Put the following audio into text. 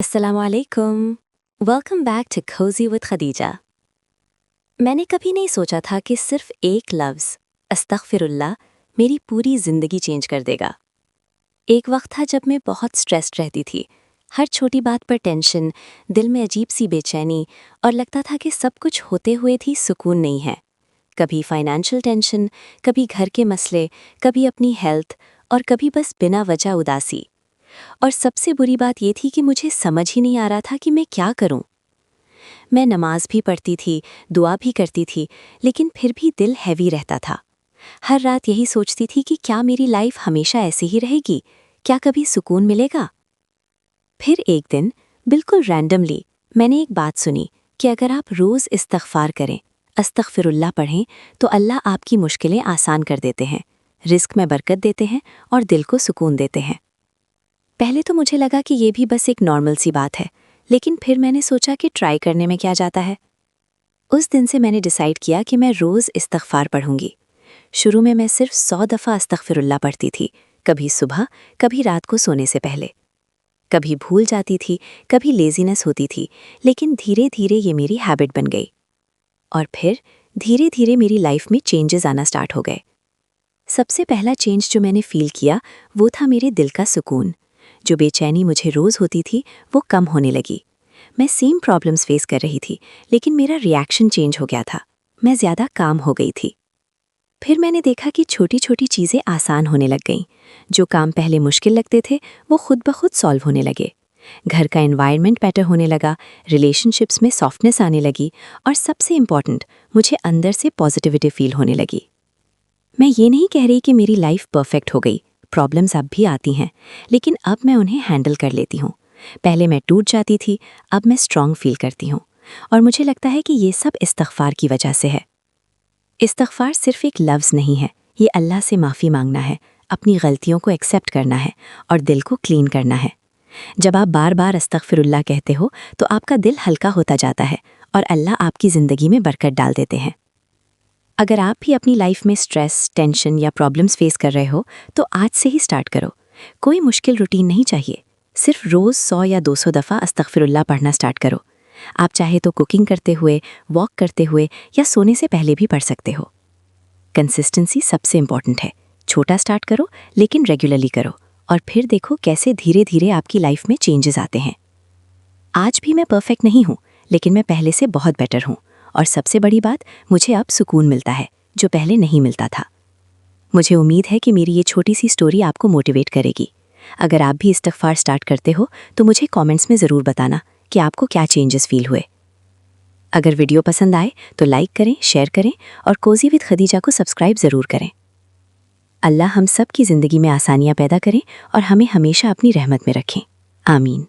अस्सलामुअलैकुम। Welcome back to cozy with Khadija. मैंने कभी नहीं सोचा था कि सिर्फ एक लफ्ज़ अस्तगफिरुल्लाह मेरी पूरी ज़िंदगी चेंज कर देगा। एक वक्त था जब मैं बहुत स्ट्रेस्ड रहती थी, हर छोटी बात पर टेंशन, दिल में अजीब सी बेचैनी और लगता था कि सब कुछ होते हुए भी सुकून नहीं है। कभी फाइनेंशियल टेंशन, कभी घर के मसले, कभी अपनी हेल्थ और कभी बस बिना वजह उदासी। और सबसे बुरी बात ये थी कि मुझे समझ ही नहीं आ रहा था कि मैं क्या करूं। मैं नमाज भी पढ़ती थी, दुआ भी करती थी, लेकिन फिर भी दिल हैवी रहता था। हर रात यही सोचती थी कि क्या मेरी लाइफ हमेशा ऐसे ही रहेगी, क्या कभी सुकून मिलेगा। फिर एक दिन बिल्कुल रैंडमली मैंने एक बात सुनी कि अगर आप रोज़ इस्तग़फ़ार करें, अस्तग़फ़िरुल्लाह पढ़ें, तो अल्लाह आपकी मुश्किलें आसान कर देते हैं, रिस्क में बरकत देते हैं और दिल को सुकून देते हैं। पहले तो मुझे लगा कि ये भी बस एक नॉर्मल सी बात है, लेकिन फिर मैंने सोचा कि ट्राई करने में क्या जाता है। उस दिन से मैंने डिसाइड किया कि मैं रोज़ इस्तग़फ़ार पढ़ूंगी। शुरू में मैं सिर्फ 100 दफ़ा अस्तग़फ़िरुल्लाह पढ़ती थी, कभी सुबह, कभी रात को सोने से पहले। कभी भूल जाती थी, कभी लेज़ीनेस होती थी, लेकिन धीरे धीरे ये मेरी हैबिट बन गई। और फिर धीरे धीरे मेरी लाइफ में चेंजेस आना स्टार्ट हो गए। सबसे पहला चेंज जो मैंने फ़ील किया वो था मेरे दिल का सुकून। जो बेचैनी मुझे रोज़ होती थी वो कम होने लगी। मैं सेम प्रॉब्लम्स फेस कर रही थी, लेकिन मेरा रिएक्शन चेंज हो गया था। मैं ज़्यादा काम हो गई थी। फिर मैंने देखा कि छोटी छोटी चीज़ें आसान होने लग गईं। जो काम पहले मुश्किल लगते थे वो खुद ब खुद सॉल्व होने लगे। घर का एनवायरनमेंट बेटर होने लगा, रिलेशनशिप्स में सॉफ्टनेस आने लगी और सबसे इम्पॉर्टेंट, मुझे अंदर से पॉजिटिविटी फील होने लगी। मैं ये नहीं कह रही कि मेरी लाइफ परफेक्ट हो गई, प्रॉब्लम्स अब भी आती हैं, लेकिन अब मैं उन्हें हैंडल कर लेती हूँ। पहले मैं टूट जाती थी, अब मैं स्ट्रांग फील करती हूँ। और मुझे लगता है कि ये सब इस्तग़फ़ार की वजह से है। इस्तग़फ़ार सिर्फ एक लफ्ज़ नहीं है, ये अल्लाह से माफ़ी मांगना है, अपनी गलतियों को एक्सेप्ट करना है और दिल को क्लीन करना है। जब आप बार बार अस्तग़फ़िरुल्लाह कहते हो तो आपका दिल हल्का होता जाता है और अल्लाह आपकी ज़िंदगी में बरकत डाल देते हैं। अगर आप भी अपनी लाइफ में स्ट्रेस, टेंशन या प्रॉब्लम्स फेस कर रहे हो तो आज से ही स्टार्ट करो। कोई मुश्किल रूटीन नहीं चाहिए, सिर्फ रोज़ 100 या 200 दफ़ा अस्तग़फ़िरुल्लाह पढ़ना स्टार्ट करो। आप चाहे तो कुकिंग करते हुए, वॉक करते हुए या सोने से पहले भी पढ़ सकते हो। कंसिस्टेंसी सबसे इम्पॉर्टेंट है। छोटा स्टार्ट करो लेकिन रेगुलरली करो और फिर देखो कैसे धीरे धीरे आपकी लाइफ में चेंजेस आते हैं। आज भी मैं परफेक्ट नहीं हूँ, लेकिन मैं पहले से बहुत बेटर हूँ। और सबसे बड़ी बात, मुझे अब सुकून मिलता है जो पहले नहीं मिलता था। मुझे उम्मीद है कि मेरी ये छोटी सी स्टोरी आपको मोटिवेट करेगी। अगर आप भी इस्तग़फ़ार स्टार्ट करते हो तो मुझे कमेंट्स में ज़रूर बताना कि आपको क्या चेंजेस फील हुए। अगर वीडियो पसंद आए तो लाइक करें, शेयर करें और कोज़ी विद खदीजा को सब्सक्राइब ज़रूर करें। अल्लाह हम सब की ज़िंदगी में आसानियाँ पैदा करें और हमें हमेशा अपनी रहमत में रखें। आमीन।